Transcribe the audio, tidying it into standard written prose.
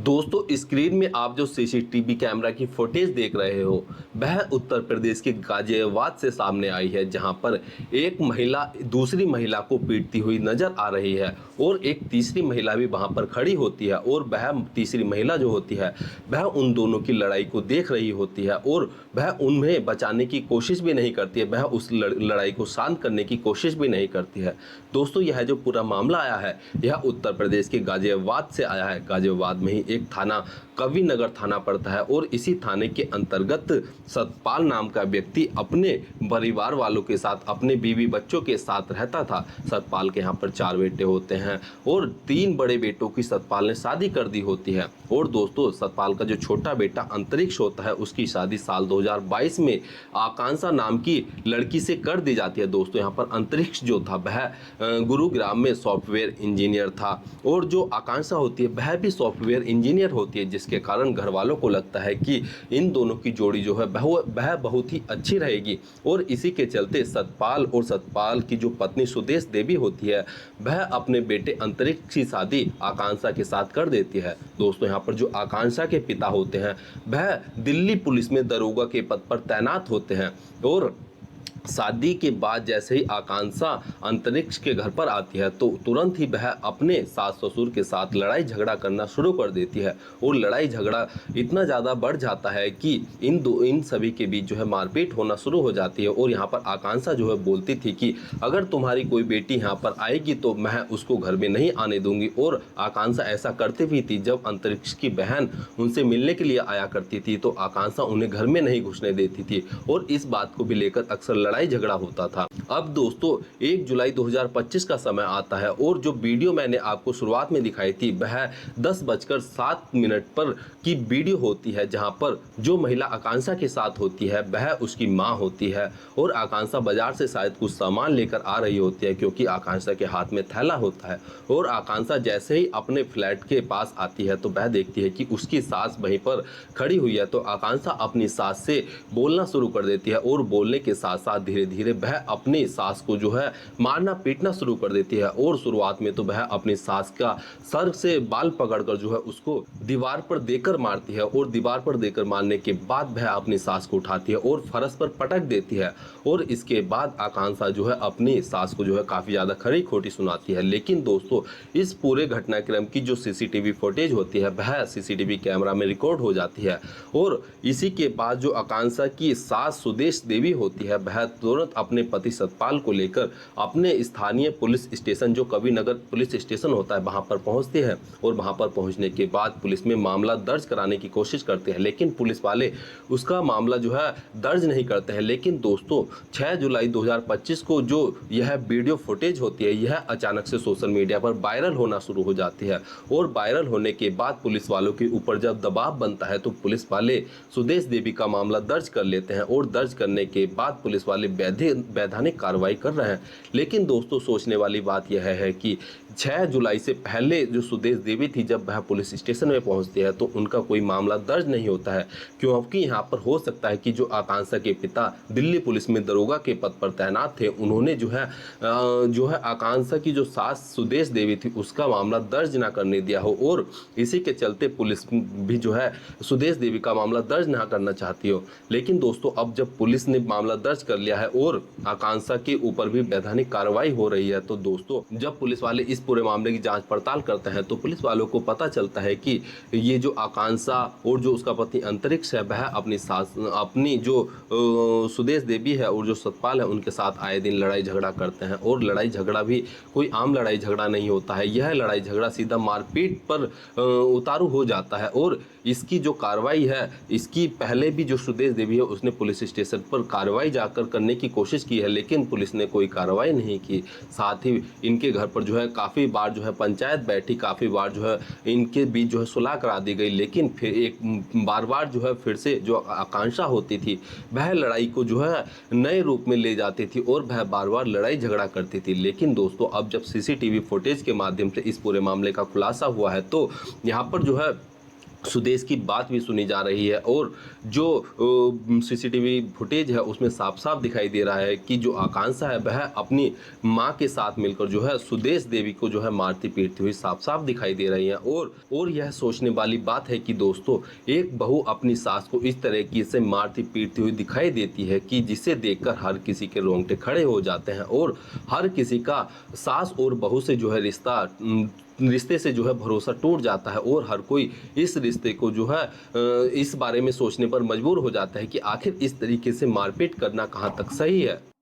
दोस्तों स्क्रीन में आप जो सीसीटीवी कैमरा की फुटेज देख रहे हो वह उत्तर प्रदेश के गाजियाबाद से सामने आई है, जहां पर एक महिला दूसरी महिला को पीटती हुई नजर आ रही है और एक तीसरी महिला भी वहां पर खड़ी होती है और वह तीसरी महिला जो होती है वह उन दोनों की लड़ाई को देख रही होती है और वह उन्हें बचाने की कोशिश भी नहीं करती है, वह उस लड़ाई को शांत करने की कोशिश भी नहीं करती है। दोस्तों यह जो पूरा मामला आया है यह उत्तर प्रदेश के गाजियाबाद से आया है। गाजियाबाद में ही एक थाना कवि नगर थाना पड़ता है और इसी थाने के अंतर्गत सतपाल नाम का व्यक्ति अपने परिवार वालों के साथ, अपने बीवी बच्चों के साथ रहता था। सतपाल के यहाँ पर 4 बेटे होते हैं और 3 बड़े बेटों की सतपाल ने शादी कर दी होती है। और दोस्तों सतपाल का जो छोटा बेटा अंतरिक्ष होता है उसकी शादी साल 2022 में आकांक्षा नाम की लड़की से कर दी जाती है। दोस्तों यहाँ पर अंतरिक्ष जो था वह गुरुग्राम में सॉफ्टवेयर इंजीनियर था और जो आकांक्षा होती है वह भी सॉफ्टवेयर इंजीनियर होती है, जिसके कारण घर वालों को लगता है कि इन दोनों की जोड़ी जो है वह बहुत ही अच्छी रहेगी। और इसी के चलते सतपाल और सतपाल की जो पत्नी सुदेश देवी होती है वह अपने बेटे अंतरिक्ष की शादी आकांक्षा के साथ कर देती है। दोस्तों यहाँ पर जो आकांक्षा के पिता होते हैं वह दिल्ली पुलिस में दरोगा के पद पर तैनात होते हैं और शादी के बाद जैसे ही आकांक्षा अंतरिक्ष के घर पर आती है तो तुरंत ही वह अपने सास ससुर के साथ लड़ाई झगड़ा करना शुरू कर देती है और लड़ाई झगड़ा इतना ज़्यादा बढ़ जाता है कि इन सभी के बीच जो है मारपीट होना शुरू हो जाती है। और यहाँ पर आकांक्षा जो है बोलती थी कि अगर तुम्हारी कोई बेटी यहाँ पर आएगी तो मैं उसको घर में नहीं आने दूंगी। और आकांक्षा ऐसा करती भी थी। जब अंतरिक्ष की बहन उनसे मिलने के लिए आया करती थी तो आकांक्षा उन्हें घर में नहीं घुसने देती थी और इस बात को भी लेकर अक्सर लड़ाई झगड़ा होता था। अब दोस्तों 1 जुलाई 2025 का समय आता है और जो वीडियो मैंने आपको शुरुआत में दिखाई थी वह 10:07 पर की वीडियो होती है, जहां पर जो महिला आकांक्षा के साथ होती है वह उसकी मां होती है और आकांक्षा बाजार से शायद कुछ सामान लेकर आ रही होती है, क्योंकि आकांक्षा के हाथ में थैला होता है। और आकांक्षा जैसे ही अपने फ्लैट के पास आती है तो वह देखती है कि उसकी सास वहीं पर खड़ी हुई है। तो आकांक्षा अपनी सास से बोलना शुरू कर देती है और बोलने के साथ साथ धीरे धीरे वह अपनी सास को जो है मारना पीटना शुरू कर देती है। और शुरुआत में तो वह अपनी सास का सर से बाल पकड़कर जो है उसको दीवार पर देकर मारती है और दीवार पर देकर मारने के बाद वह अपनी सास को उठाती है और फर्श पर पटक देती है। और इसके बाद आकांक्षा जो है अपनी सास को जो है काफ़ी ज़्यादा खरी खोटी सुनाती है। लेकिन दोस्तों इस पूरे घटनाक्रम की जो सीसीटीवी फुटेज होती है वह सीसीटीवी कैमरा में रिकॉर्ड हो जाती है और इसी के बाद जो आकांक्षा की सास सुदेश देवी होती है वह तुरंत अपने पति सतपाल को लेकर अपने स्थानीय पुलिस स्टेशन, जो कवि नगर पुलिस स्टेशन होता है, वहां पर पहुंचती है। और वहां पर पहुंचने के बाद पुलिस में मामला दर्ज कराने की कोशिश करते हैं, लेकिन पुलिस वाले उसका मामला जो है दर्ज नहीं करते हैं। लेकिन दोस्तों 6 जुलाई 2025 को जो यह वीडियो फुटेज होती है यह अचानक से सोशल मीडिया पर वायरल होना शुरू हो जाती है और वायरल होने के बाद पुलिस वालों के ऊपर जब दबाव बनता है तो पुलिस वाले सुदेश देवी का मामला दर्ज कर लेते हैं और दर्ज करने के बाद पुलिस वाले वैधानिक कार्रवाई कर रहे हैं। लेकिन दोस्तों सोचने वाली बात यह है कि 6 जुलाई से पहले जो सुदेश देवी थी जब वह पुलिस स्टेशन में पहुंचती है तो उनका कोई मामला दर्ज नहीं होता है, क्योंकि यहाँ पर हो सकता है कि जो आकांक्षा के पिता दिल्ली पुलिस में दरोगा के पद पर तैनात थे उन्होंने जो है आकांक्षा की जो सास सुदेश देवी थी उसका मामला दर्ज ना करने दिया हो और इसी के चलते पुलिस भी जो है सुदेश देवी का मामला दर्ज ना करना चाहती हो। लेकिन दोस्तों अब जब पुलिस ने मामला दर्ज कर लिया है और आकांक्षा के ऊपर भी वैधानिक कार्रवाई हो रही है तो दोस्तों जब पुलिस वाले इस पूरे मामले की जांच पड़ताल करते हैं तो पुलिस वालों को पता चलता है कि ये जो आकांक्षा और जो उसका पति अंतरिक्ष है वह अपनी जो सुदेश देवी है और जो सतपाल है उनके साथ आए दिन लड़ाई झगड़ा करते हैं। और लड़ाई झगड़ा भी कोई आम लड़ाई झगड़ा नहीं होता है, यह लड़ाई झगड़ा सीधा मारपीट पर उतारू हो जाता है। और इसकी जो कार्रवाई है इसकी पहले भी जो सुदेश देवी है उसने पुलिस स्टेशन पर कार्रवाई जाकर करने की कोशिश की है, लेकिन पुलिस ने कोई कार्रवाई नहीं की। साथ ही इनके घर पर जो है काफ़ी बार जो है पंचायत बैठी, काफ़ी बार जो है इनके बीच जो है सुलह करा दी गई, लेकिन फिर एक बार जो है फिर से जो आकांक्षा होती थी वह लड़ाई को जो है नए रूप में ले जाती थी और वह बार लड़ाई झगड़ा करती थी। लेकिन दोस्तों अब जब सीसीटीवी फुटेज के माध्यम से इस पूरे मामले का खुलासा हुआ है तो यहाँ पर जो है सुदेश की बात भी सुनी जा रही है और जो सीसीटीवी फुटेज है उसमें साफ-साफ दिखाई दे रहा है कि जो आकांक्षा है वह अपनी माँ के साथ मिलकर जो है सुदेश देवी को जो है मारती-पीटती हुई साफ-साफ दिखाई दे रही हैं और यह सोचने वाली बात है कि दोस्तों एक बहू अपनी सास को इस तरीके से मारती-पीटती हुई दिखाई देती है कि जिसे देखकर हर किसी के रोंगटे खड़े हो जाते हैं और हर किसी का सास और बहू से जो है रिश्ते से जो है भरोसा टूट जाता है और हर कोई इस रिश्ते को जो है इस बारे में सोचने पर मजबूर हो जाता है कि आखिर इस तरीके से मारपीट करना कहाँ तक सही है।